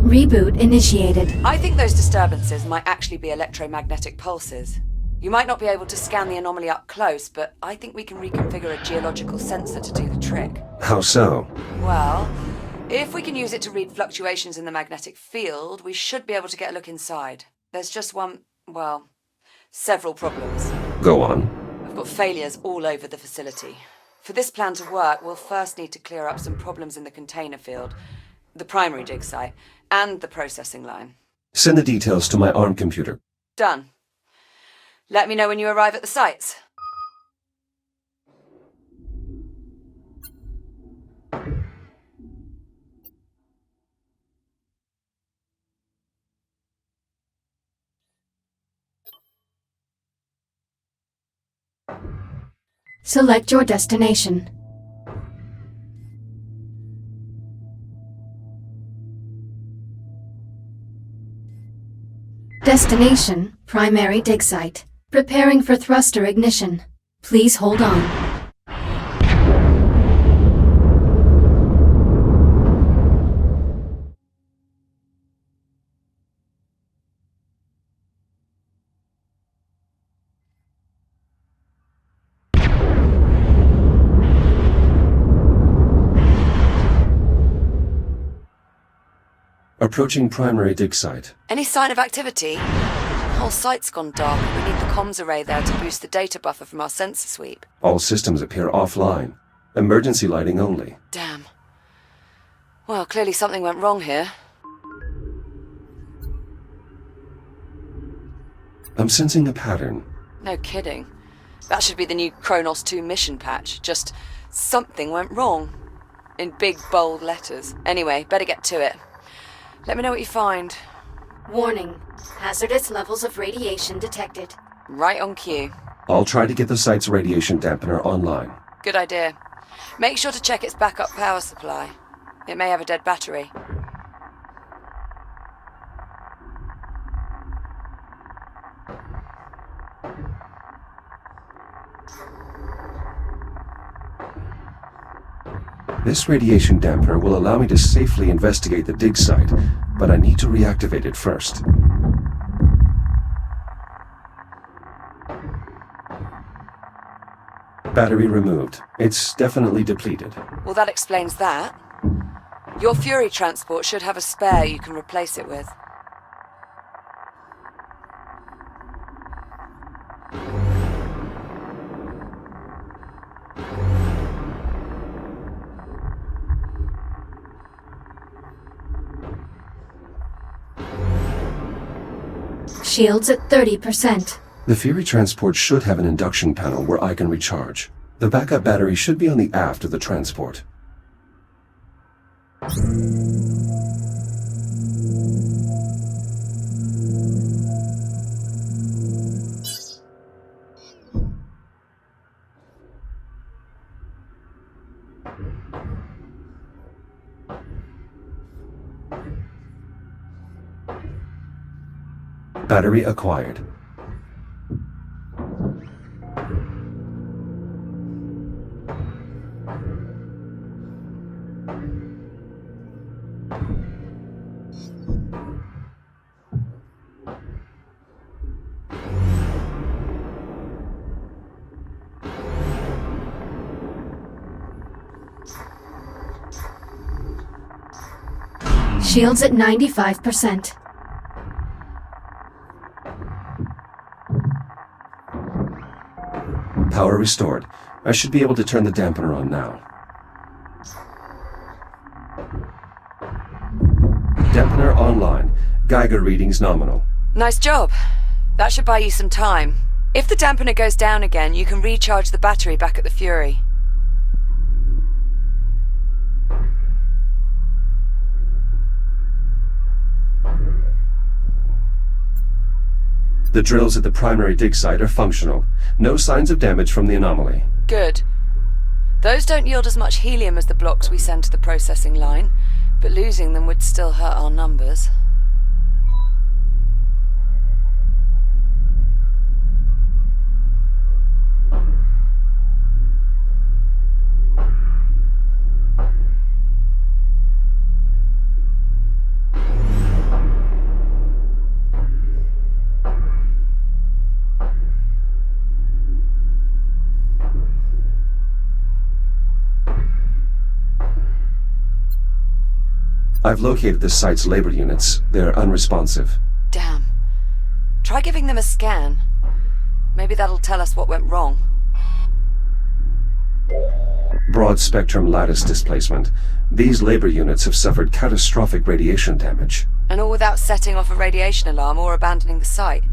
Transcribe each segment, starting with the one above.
Reboot initiated. I think those disturbances might actually be electromagnetic pulses. You might not be able to scan the anomaly up close, but I think we can reconfigure a geological sensor to do the trick. How so? Well, if we can use it to read fluctuations in the magnetic field, we should be able to get a look inside. There's just several problems. Go on. I've got failures all over the facility. For this plan to work, we'll first need to clear up some problems in the container field, the primary dig site, and the processing line. Send the details to my ARM computer. Done. Let me know when you arrive at the sites. Select your destination. Destination, primary dig site. Preparing for thruster ignition. Please hold on. Approaching primary dig site. Any sign of activity? The whole site's gone dark. We need the comms array there to boost the data buffer from our sensor sweep. All systems appear offline. Emergency lighting only. Damn. Well, clearly something went wrong here. I'm sensing a pattern. No kidding. That should be the new Kronos 2 mission patch. Just something went wrong. In big, bold letters. Anyway, better get to it. Let me know what you find. Warning. Hazardous levels of radiation detected. Right on cue. I'll try to get the site's radiation dampener online. Good idea. Make sure to check its backup power supply. It may have a dead battery. This radiation dampener will allow me to safely investigate the dig site, but I need to reactivate it first. Battery removed. It's definitely depleted. Well, that explains that. Your Fury transport should have a spare you can replace it with. Shields at 30%. The Fury transport should have an induction panel where I can recharge. The backup battery should be on the aft of the transport. Battery acquired. Shields at 95%. Power restored. I should be able to turn the dampener on now. Dampener online. Geiger readings nominal. Nice job. That should buy you some time. If the dampener goes down again, you can recharge the battery back at the Fury. The drills at the primary dig site are functional. No signs of damage from the anomaly. Good. Those don't yield as much helium as the blocks we send to the processing line, but losing them would still hurt our numbers. I've located the site's labor units. They're unresponsive. Damn. Try giving them a scan. Maybe that'll tell us what went wrong. Broad-spectrum lattice displacement. These labor units have suffered catastrophic radiation damage. And all without setting off a radiation alarm or abandoning the site.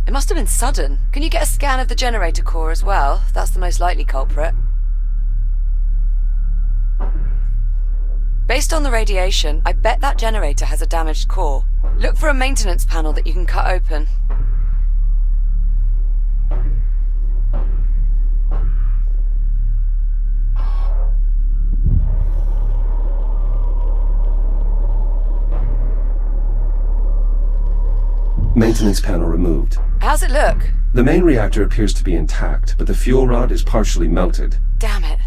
It must have been sudden. Can you get a scan of the generator core as well? That's the most likely culprit. Based on the radiation, I bet that generator has a damaged core. Look for a maintenance panel that you can cut open. Maintenance panel removed. How's it look? The main reactor appears to be intact, but the fuel rod is partially melted. Damn it.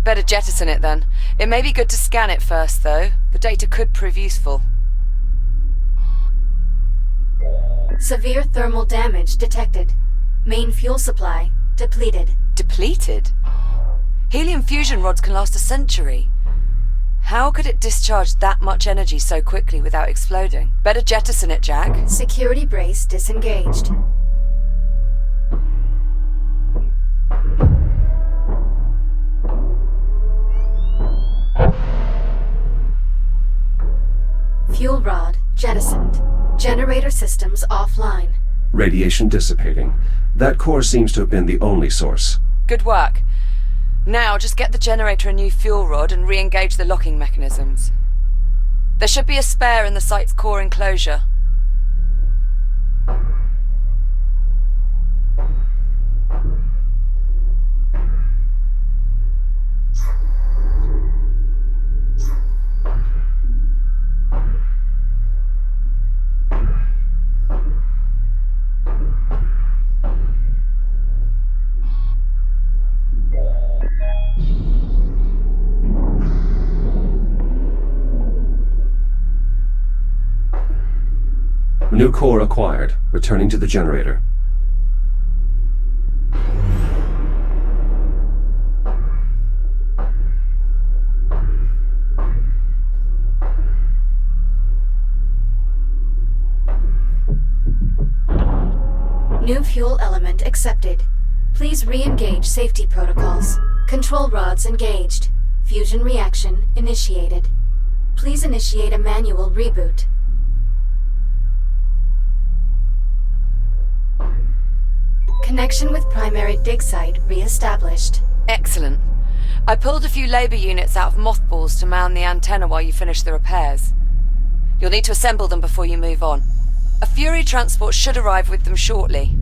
Better jettison it then. It may be good to scan it first, though. The data could prove useful. Severe thermal damage detected. Main fuel supply depleted. Depleted? Helium fusion rods can last a century. How could it discharge that much energy so quickly without exploding? Better jettison it, Jack. Security brace disengaged. Fuel rod jettisoned. Generator systems offline. Radiation dissipating. That core seems to have been the only source. Good work. Now, just get the generator a new fuel rod and re-engage the locking mechanisms. There should be a spare in the site's core enclosure. New core acquired. Returning to the generator. New fuel element accepted. Please re-engage safety protocols. Control rods engaged. Fusion reaction initiated. Please initiate a manual reboot. Connection with primary dig site re-established. Excellent. I pulled a few labor units out of mothballs to mount the antenna while you finish the repairs. You'll need to assemble them before you move on. A Fury transport should arrive with them shortly.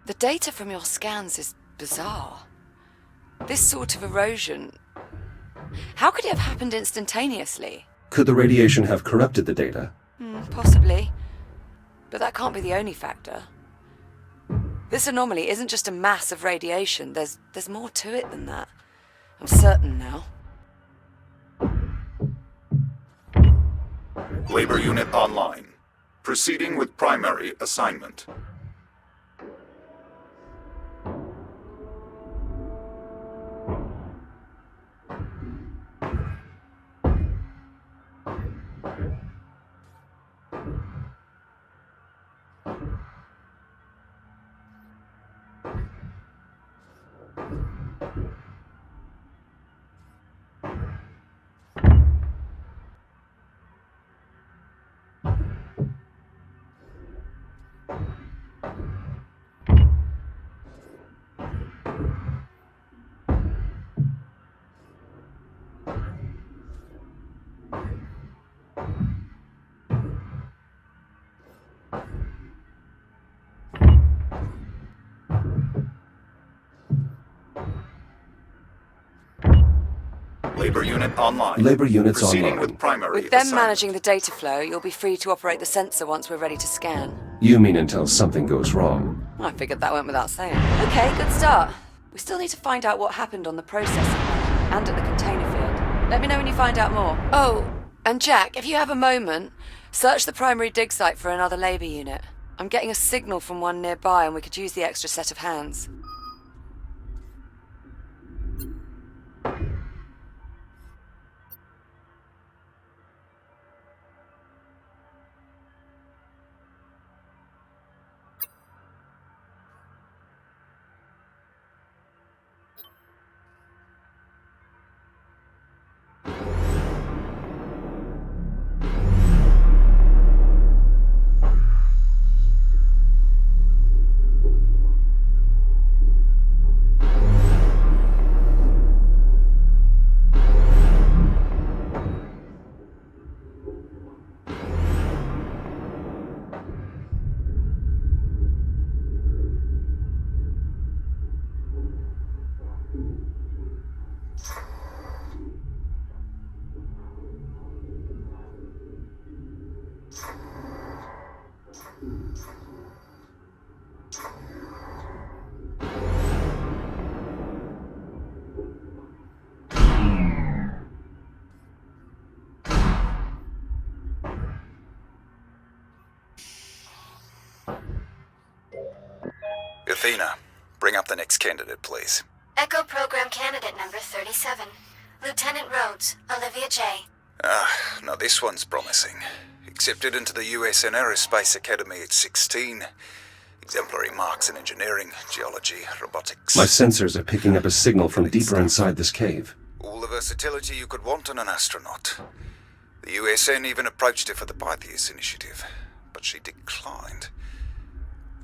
The data from your scans is bizarre. This sort of erosion... How could it have happened instantaneously? Could the radiation have corrupted the data? Possibly. But that can't be the only factor. This anomaly isn't just a mass of radiation. There's more to it than that. I'm certain now. Labor unit online. Proceeding with primary assignment. Labor unit online. Labor units Proceeding online. with primary With them assignment. managing the data flow, you'll be free to operate the sensor once we're ready to scan. You mean until something goes wrong? I figured that went without saying. Okay, good start. We still need to find out what happened on the processing line and at the container field. Let me know when you find out more. Oh, and Jack, if you have a moment, search the primary dig site for another labor unit. I'm getting a signal from one nearby and we could use the extra set of hands. Athena, bring up the next candidate, please. Echo Program Candidate number 37. Lieutenant Rhodes, Olivia J. Now this one's promising. Accepted into the USN Aerospace Academy at 16. Exemplary marks in engineering, geology, robotics. My sensors are picking up a signal from deeper inside this cave. All the versatility you could want in an astronaut. The USN even approached her for the Pythias initiative, but she declined.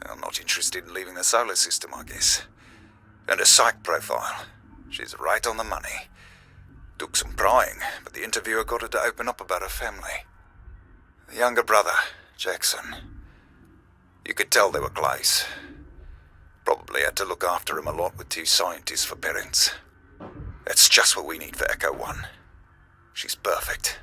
I'm not interested in leaving the solar system, I guess. And her psych profile. She's right on the money. Took some prying, but the interviewer got her to open up about her family. The younger brother, Jackson. You could tell they were close. Probably had to look after him a lot with two scientists for parents. That's just what we need for Echo 1. She's perfect.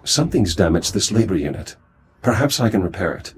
Something's damaged this labor unit. Perhaps I can repair it.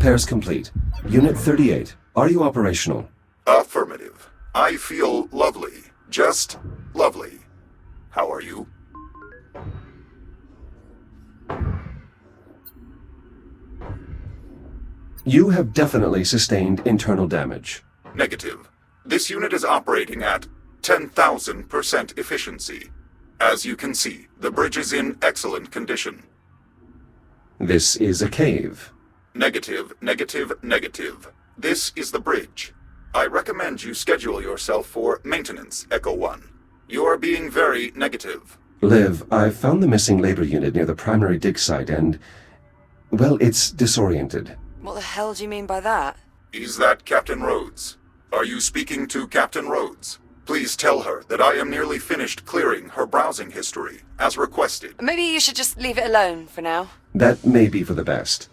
Repairs complete. Unit 38, are you operational? Affirmative. I feel lovely. Just lovely. How are you? You have definitely sustained internal damage. Negative. This unit is operating at 10,000% efficiency. As you can see, the bridge is in excellent condition. This is a cave. Negative, negative, negative. This is the bridge. I recommend you schedule yourself for maintenance, Echo 1. You are being very negative. Liv, I found the missing labor unit near the primary dig site and... well, it's disoriented. What the hell do you mean by that? Is that Captain Rhodes? Are you speaking to Captain Rhodes? Please tell her that I am nearly finished clearing her browsing history, as requested. Maybe you should just leave it alone for now. That may be for the best.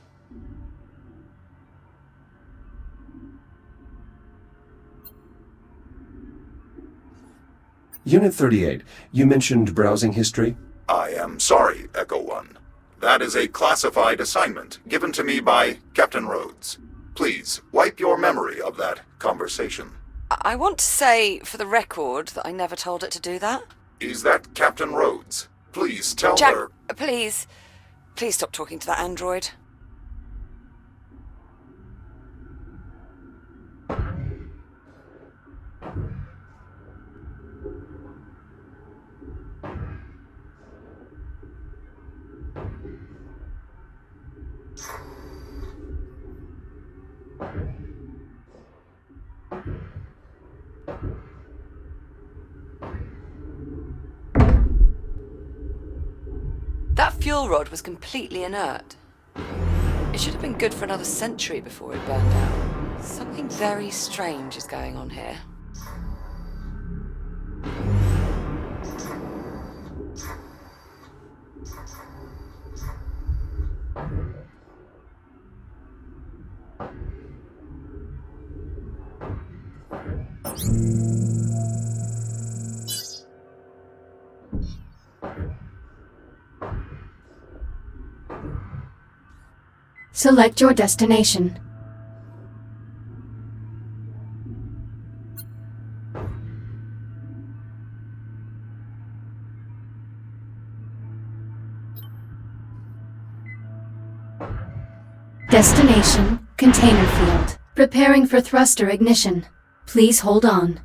Unit 38, you mentioned browsing history? I am sorry, Echo 1. That is a classified assignment given to me by Captain Rhodes. Please, wipe your memory of that conversation. I want to say, for the record, that I never told it to do that. Is that Captain Rhodes? Please tell Jack, her... please stop talking to that android. That fuel rod was completely inert. It should have been good for another century before it burned out. Something very strange is going on here. Select your destination. Destination, container field. Preparing for thruster ignition. Please hold on.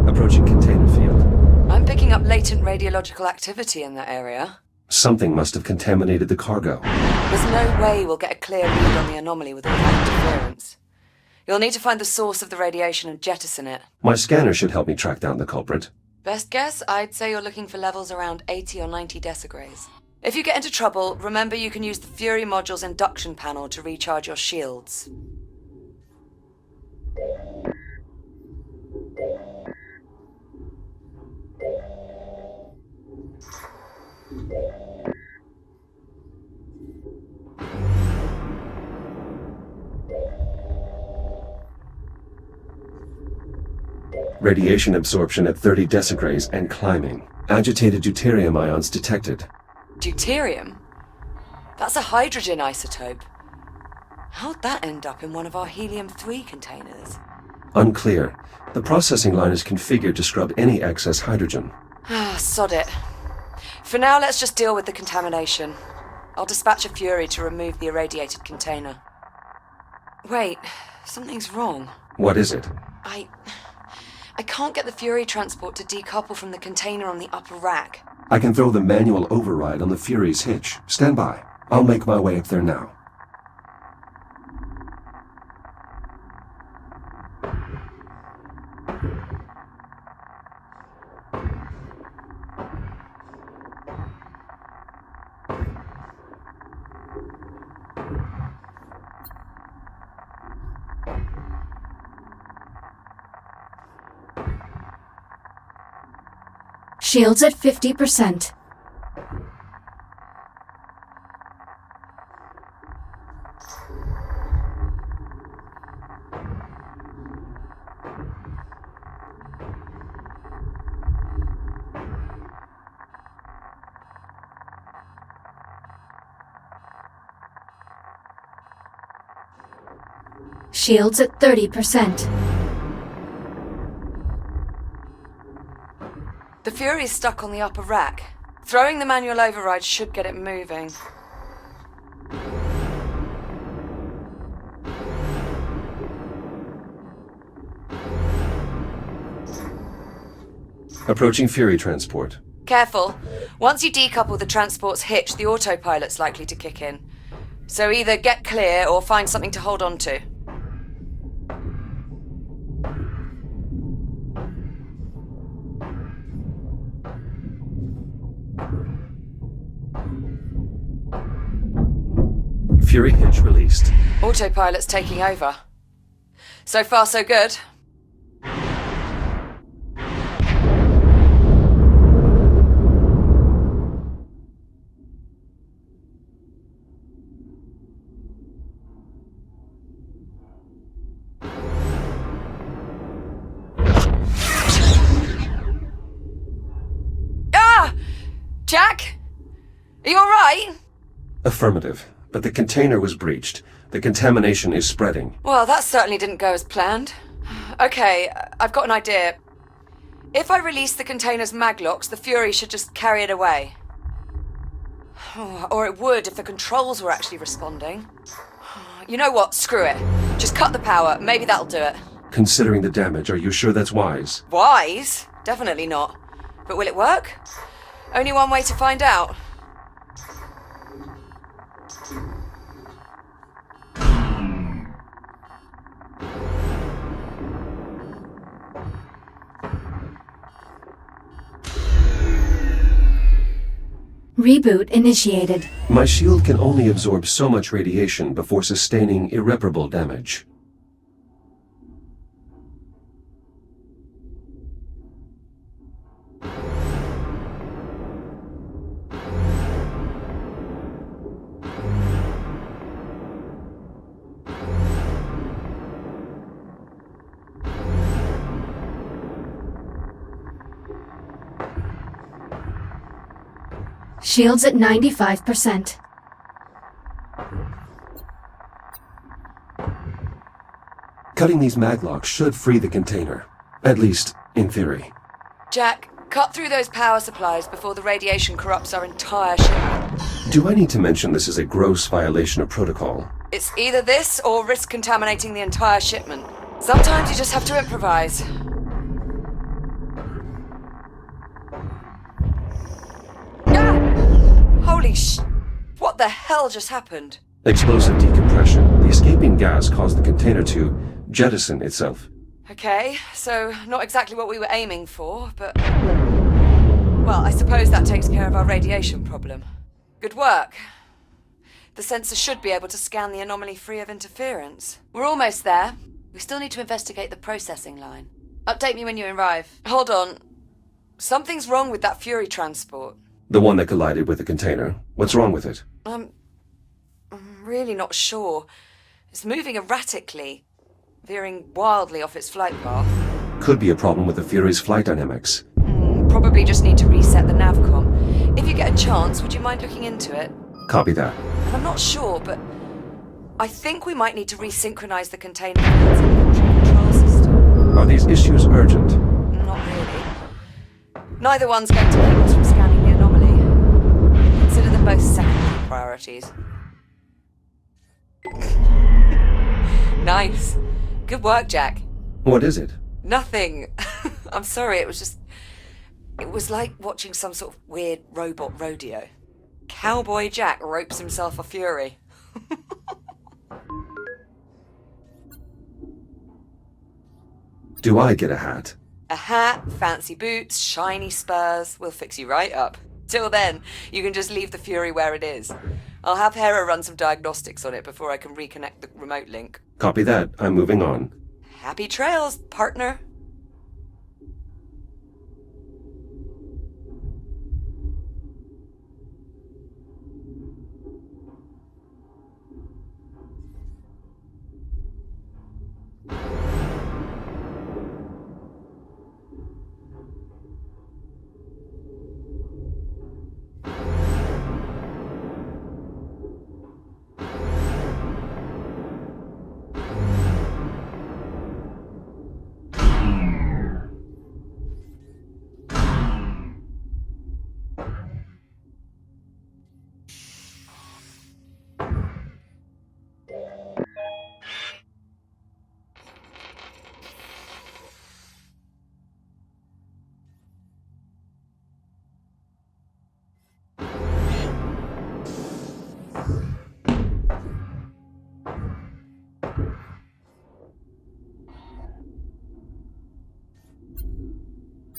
Approaching container field. I'm picking up latent radiological activity in that area. Something must have contaminated the cargo. There's no way we'll get a clear read on the anomaly with all that interference. You'll need to find the source of the radiation and jettison it. My scanner should help me track down the culprit. Best guess, I'd say you're looking for levels around 80 or 90 decigrays. If you get into trouble, remember you can use the Fury module's induction panel to recharge your shields. Radiation absorption at 30 decigrays and climbing. Agitated deuterium ions detected. Deuterium? That's a hydrogen isotope. How'd that end up in one of our helium-3 containers? Unclear. The processing line is configured to scrub any excess hydrogen. Ah, sod it. For now, let's just deal with the contamination. I'll dispatch a Fury to remove the irradiated container. Wait, something's wrong. What is it? I can't get the Fury transport to decouple from the container on the upper rack. I can throw the manual override on the Fury's hitch. Stand by. I'll make my way up there now. Shields at 50%. Shields at 30%. The Fury's stuck on the upper rack. Throwing the manual override should get it moving. Approaching Fury transport. Careful. Once you decouple the transport's hitch, the autopilot's likely to kick in. So either get clear or find something to hold on to. Fury hitch released. Autopilot's taking over. So far, so good. Jack? Are you alright? Affirmative, but the container was breached. The contamination is spreading. Well, that certainly didn't go as planned. Okay, I've got an idea. If I release the container's maglocks, the Fury should just carry it away. Or it would if the controls were actually responding. You know what? Screw it. Just cut the power. Maybe that'll do it. Considering the damage, are you sure that's wise? Wise? Definitely not. But will it work? Only one way to find out. Reboot initiated. My shield can only absorb so much radiation before sustaining irreparable damage. Shields at 95%. Cutting these maglocks should free the container. At least, in theory. Jack, cut through those power supplies before the radiation corrupts our entire ship. Do I need to mention this is a gross violation of protocol? It's either this or risk contaminating the entire shipment. Sometimes you just have to improvise. Holy what the hell just happened? Explosive decompression. The escaping gas caused the container to jettison itself. Okay, so not exactly what we were aiming for, but... Well, I suppose that takes care of our radiation problem. Good work. The sensor should be able to scan the anomaly free of interference. We're almost there. We still need to investigate the processing line. Update me when you arrive. Hold on. Something's wrong with that Fury transport. The one that collided with the container. What's wrong with it? I'm really not sure. It's moving erratically, veering wildly off its flight path. Could be a problem with the Fury's flight dynamics. Probably just need to reset the navcom. If you get a chance, would you mind looking into it? Copy that. And I'm not sure, but I think we might need to resynchronize the container fields in the control system. Are these issues urgent? Not really. Neither one's going to keep us from scanning the anomaly. Consider them both secondary priorities. Nice. Good work, Jack. What is it? Nothing. I'm sorry, it was like watching some sort of weird robot rodeo. Cowboy Jack ropes himself a Fury. Do I get a hat? A hat, fancy boots, shiny spurs. We'll fix you right up. Till then, you can just leave the Fury where it is. I'll have Hera run some diagnostics on it before I can reconnect the remote link. Copy that. I'm moving on. Happy trails, partner.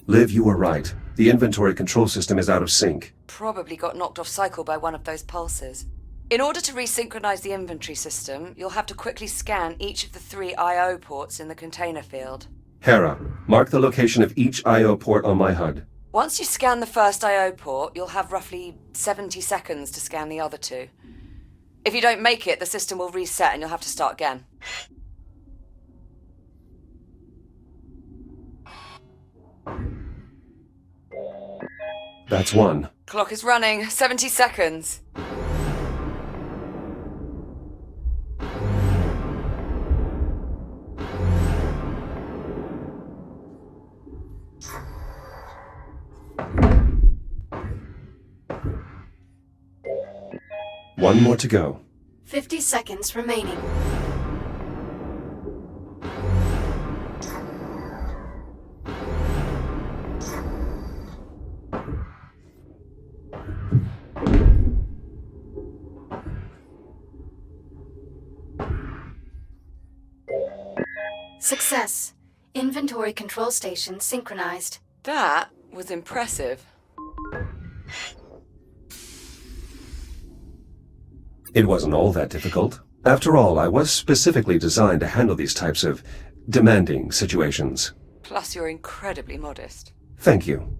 Liv, you were right. The inventory control system is out of sync. Probably got knocked off cycle by one of those pulses. In order to resynchronize the inventory system, you'll have to quickly scan each of the 3 I.O. ports in the container field. Hera, mark the location of each I.O. port on my HUD. Once you scan the first I.O. port, you'll have roughly 70 seconds to scan the other 2. If you don't make it, the system will reset and you'll have to start again. That's 1. Clock is running. 70 seconds. One more to go. 50 seconds remaining. Success. Inventory control station synchronized. That was impressive. It wasn't all that difficult. After all, I was specifically designed to handle these types of demanding situations. Plus, you're incredibly modest. Thank you.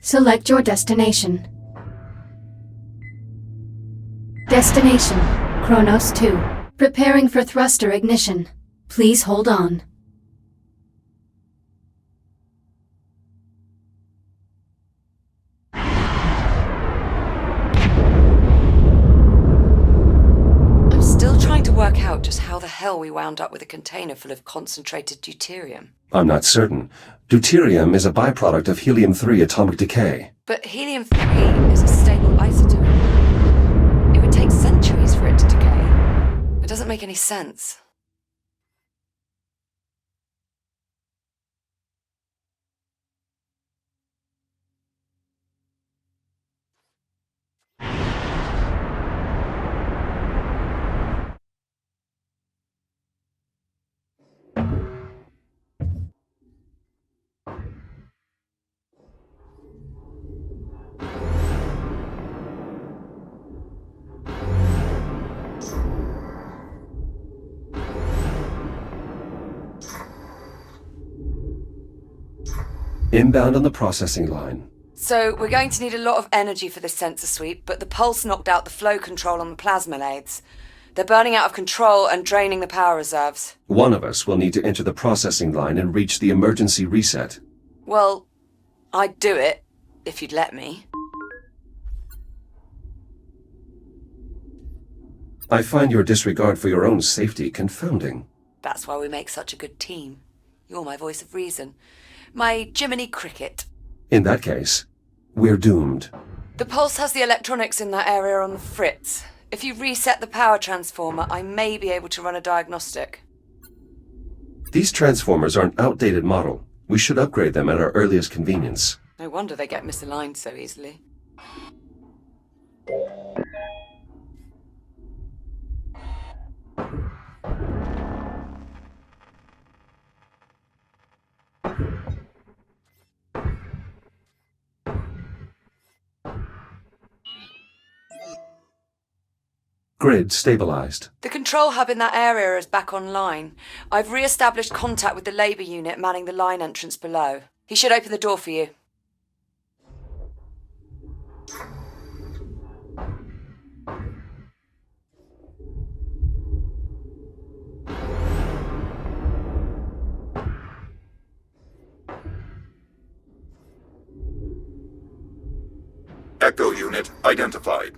Select your destination. Destination, Kronos 2. Preparing for thruster ignition. Please hold on. I'm still trying to work out just how the hell we wound up with a container full of concentrated deuterium. I'm not certain. Deuterium is a byproduct of helium-3 atomic decay. But helium-3 is a stable isotope. It would take centuries for it to decay. It doesn't make any sense. Inbound on the processing line. So, we're going to need a lot of energy for this sensor sweep, but the pulse knocked out the flow control on the plasma lathes. They're burning out of control and draining the power reserves. One of us will need to enter the processing line and reach the emergency reset. Well, I'd do it, if you'd let me. I find your disregard for your own safety confounding. That's why we make such a good team. You're my voice of reason. My Jiminy Cricket. In that case, we're doomed. The pulse has the electronics in that area on the fritz. If you reset the power transformer, I may be able to run a diagnostic. These transformers are an outdated model. We should upgrade them at our earliest convenience. No wonder they get misaligned so easily. Grid stabilized. The control hub in that area is back online. I've re-established contact with the Labour unit manning the line entrance below. He should open the door for you. Echo unit identified.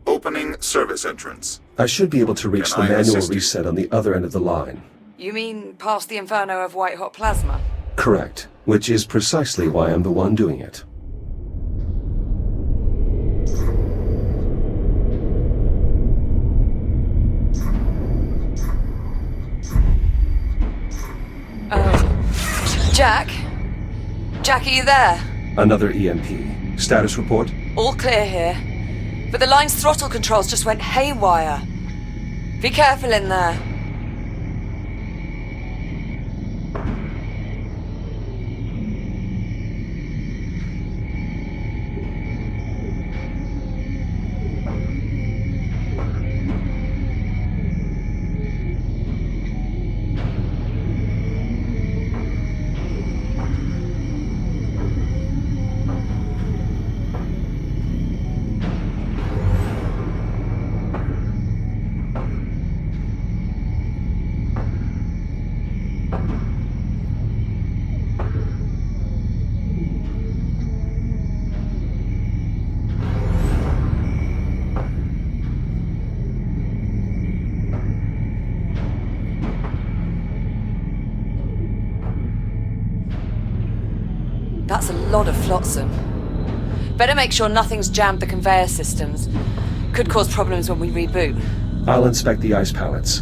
Opening service entrance. I should be able to reach Can the I manual assist you? reset on the other end of the line. You mean past the inferno of white-hot plasma? Correct. Which is precisely why I'm the one doing it. Jack? Jack, are you there? Another EMP. Status report? All clear here. But the line's throttle controls just went haywire. Be careful in there. That's a lot of flotsam. Better make sure nothing's jammed the conveyor systems. Could cause problems when we reboot. I'll inspect the ice pallets.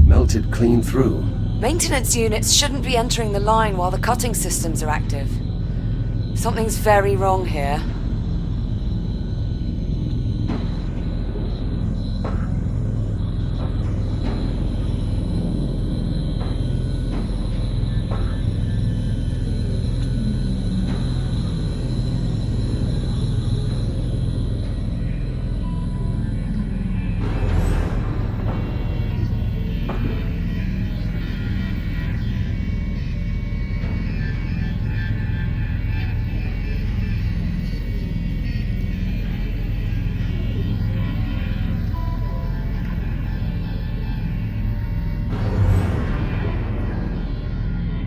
Melted clean through. Maintenance units shouldn't be entering the line while the cutting systems are active. Something's very wrong here.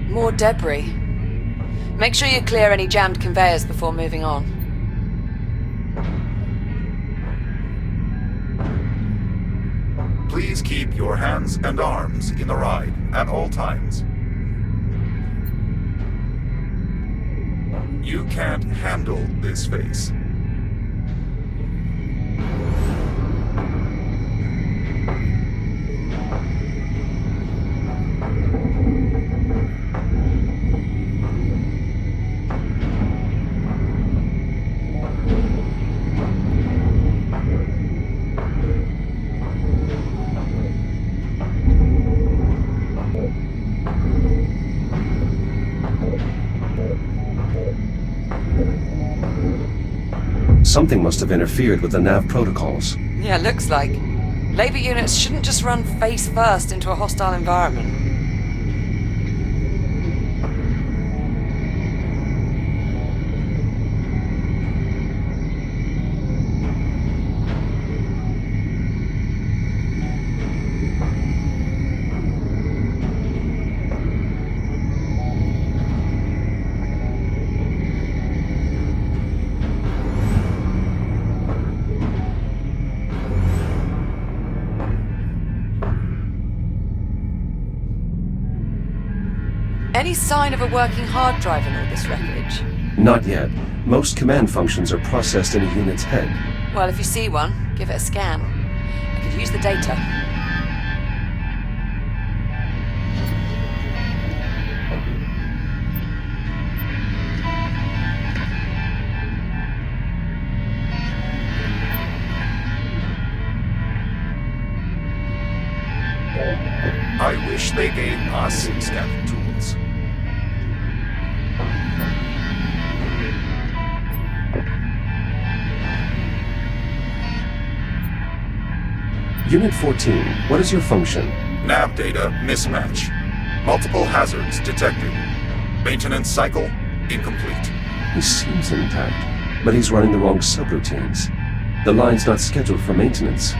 More debris. Make sure you clear any jammed conveyors before moving on. Please keep your hands and arms in the ride at all times. You can't handle this face. Something must have interfered with the nav protocols. Yeah, looks like. Labor units shouldn't just run face first into a hostile environment. Any sign of a working hard drive in all this wreckage? Not yet. Most command functions are processed in a unit's head. Well, if you see one, give it a scan. I could use the data. I wish they gave us scanning tools. Unit 14, what is your function? Nav data mismatch. Multiple hazards detected. Maintenance cycle incomplete. He seems intact, but he's running the wrong subroutines. The line's not scheduled for maintenance.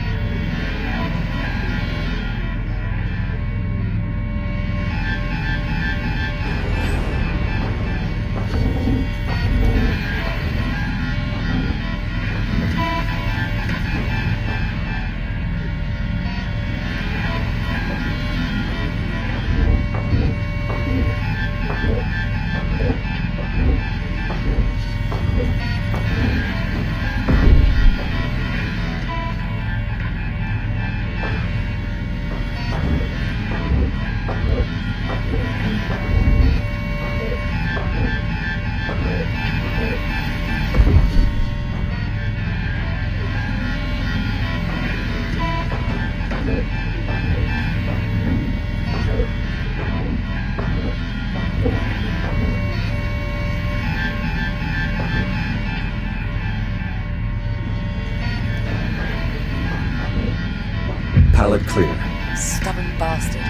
Pallet clear. Stubborn bastard.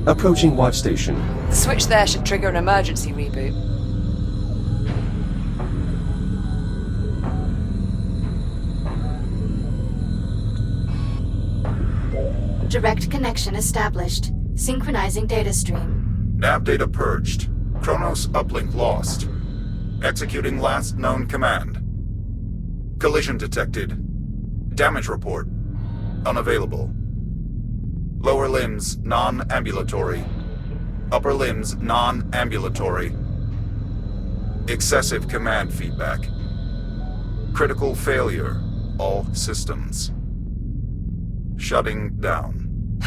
Approaching watch station. The switch there should trigger an emergency reboot. Direct connection established. Synchronizing data stream. Nav data purged. Kronos uplink lost. Executing last known command. Collision detected. Damage report. Unavailable. Lower limbs non-ambulatory. Upper limbs non-ambulatory. Excessive command feedback. Critical failure. All systems. Shutting down.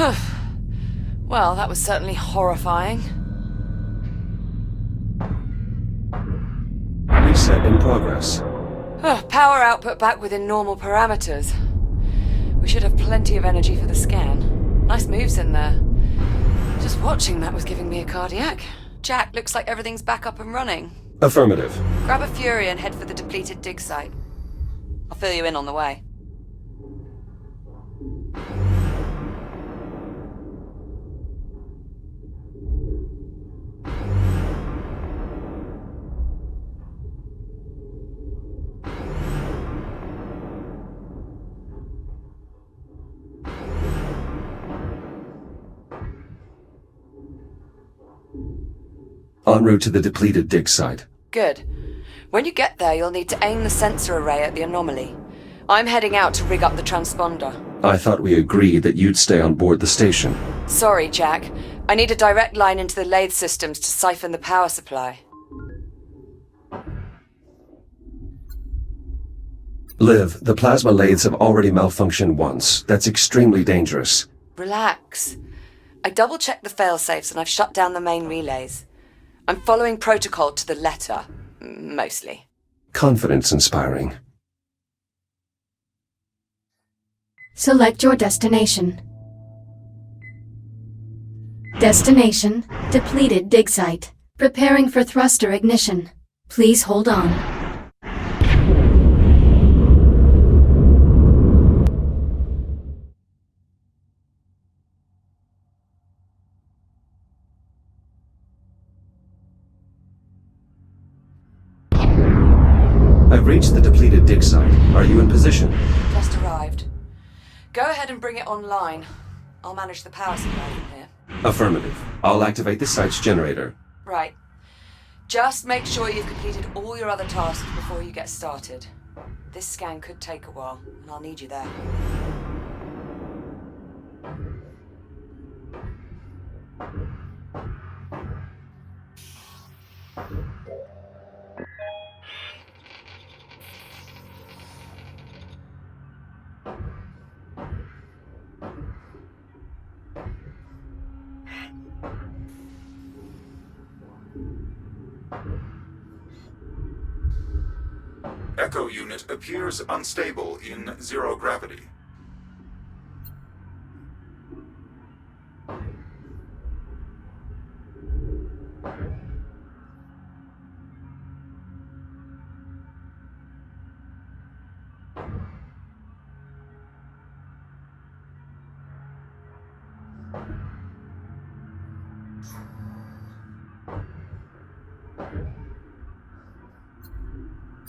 Well, that was certainly horrifying. Reset in progress. Power output back within normal parameters. We should have plenty of energy for the scan. Nice moves in there. Just watching that was giving me a cardiac. Jack, looks like everything's back up and running. Affirmative. Grab a Fury and head for the depleted dig site. I'll fill you in on the way. En route to the depleted dig site. Good. When you get there, you'll need to aim the sensor array at the anomaly. I'm heading out to rig up the transponder. I thought we agreed that you'd stay on board the station. Sorry, Jack. I need a direct line into the lathe systems to siphon the power supply. Liv, the plasma lathes have already malfunctioned once. That's extremely dangerous. Relax. I double-checked the failsafes and I've shut down the main relays. I'm following protocol to the letter, mostly. Confidence-inspiring. Select your destination. Destination, depleted dig site. Preparing for thruster ignition. Please hold on. I've reached the depleted dig site. Are you in position? Just arrived. Go ahead and bring it online. I'll manage the power supply from here. Affirmative. I'll activate the site's generator. Right. Just make sure you've completed all your other tasks before you get started. This scan could take a while, and I'll need you there. Echo unit appears unstable in zero gravity.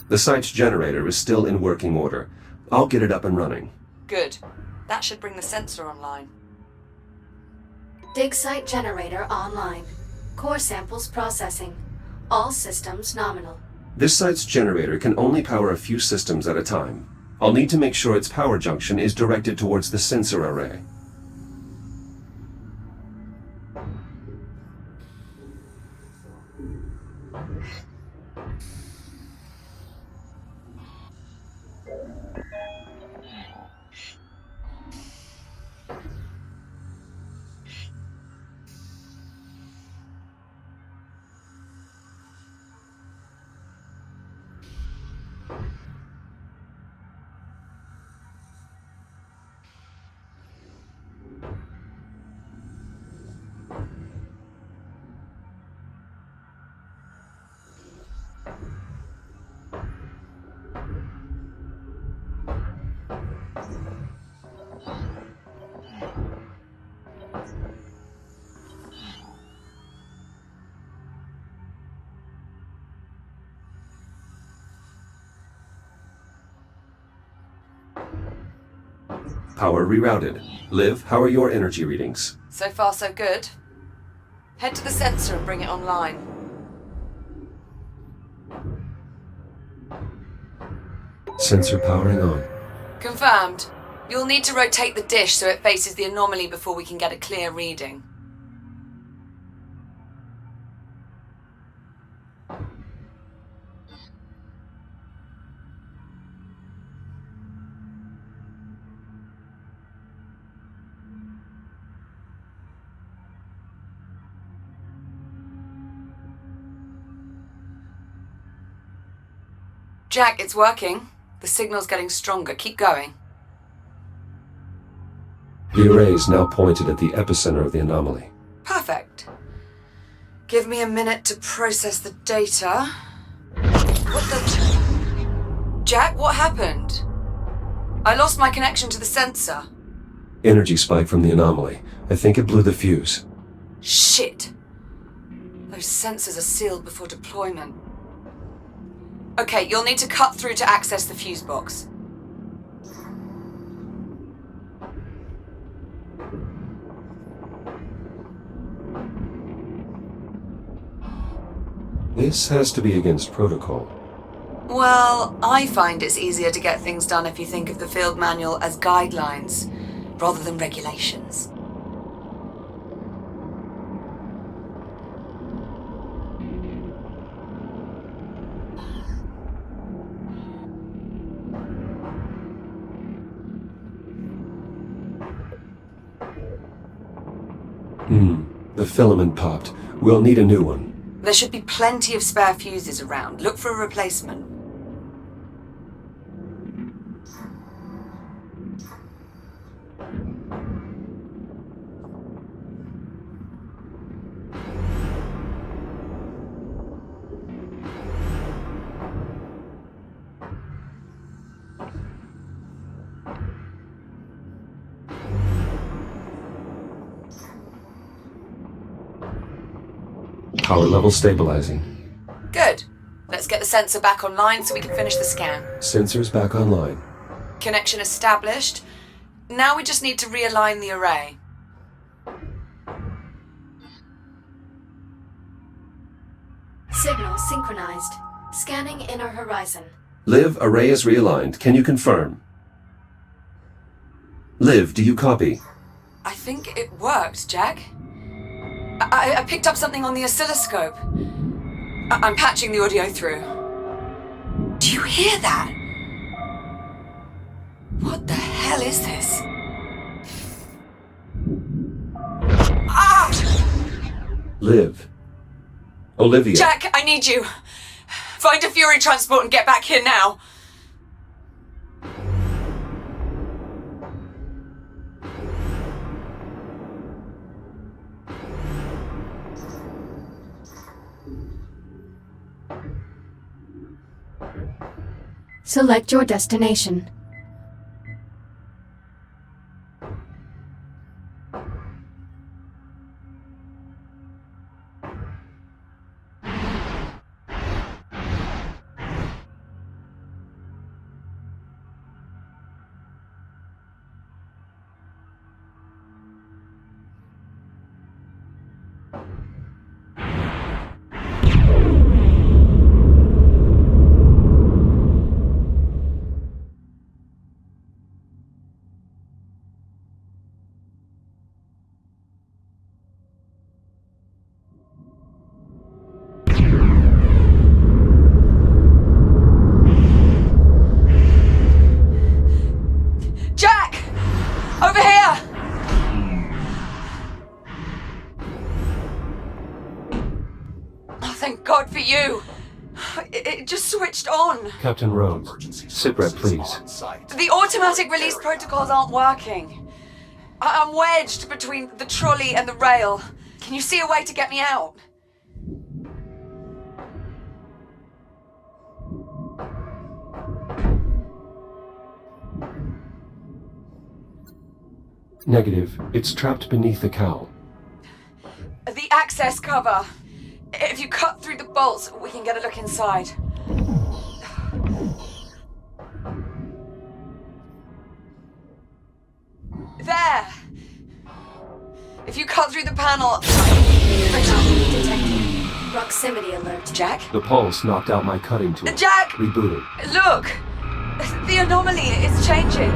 The site's generator is still in working order. I'll get it up and running. Good. That should bring the sensor online. Dig site generator online. Core samples processing. All systems nominal. This site's generator can only power a few systems at a time. I'll need to make sure its power junction is directed towards the sensor array. Power rerouted. Liv, how are your energy readings? So far, so good. Head to the sensor and bring it online. Sensor powering on. Confirmed. You'll need to rotate the dish so it faces the anomaly before we can get a clear reading. Jack, it's working. The signal's getting stronger. Keep going. The array is now pointed at the epicenter of the anomaly. Perfect. Give me a minute to process the data. What the... Jack, what happened? I lost my connection to the sensor. Energy spike from the anomaly. I think it blew the fuse. Shit. Those sensors are sealed before deployment. Okay, you'll need to cut through to access the fuse box. This has to be against protocol. Well, I find it's easier to get things done if you think of the field manual as guidelines, rather than regulations. The filament popped. We'll need a new one. There should be plenty of spare fuses around. Look for a replacement. Power level stabilizing. Good. Let's get the sensor back online so we can finish the scan. Sensors back online. Connection established. Now we just need to realign the array. Signal synchronized. Scanning inner horizon. Liv, array is realigned. Can you confirm? Liv, do you copy? I think it worked, Jack. I picked up something on the oscilloscope. I'm patching the audio through. Do you hear that? What the hell is this? Ah! Liv. Olivia. Jack, I need you. Find a Fury transport and get back here now. Select your destination. Jack! Over here! Oh, thank God for you. It just switched on. Captain Rhodes, sitrep, please. The automatic release protocols aren't working. I'm wedged between the trolley and the rail. Can you see a way to get me out? Negative. It's trapped beneath the cowl. The access cover. If you cut through the bolts, we can get a look inside. There! If you cut through the panel... Anomaly detected. Proximity alert. Jack? The pulse knocked out my cutting tool. Jack! Rebooting. Look! The anomaly is changing.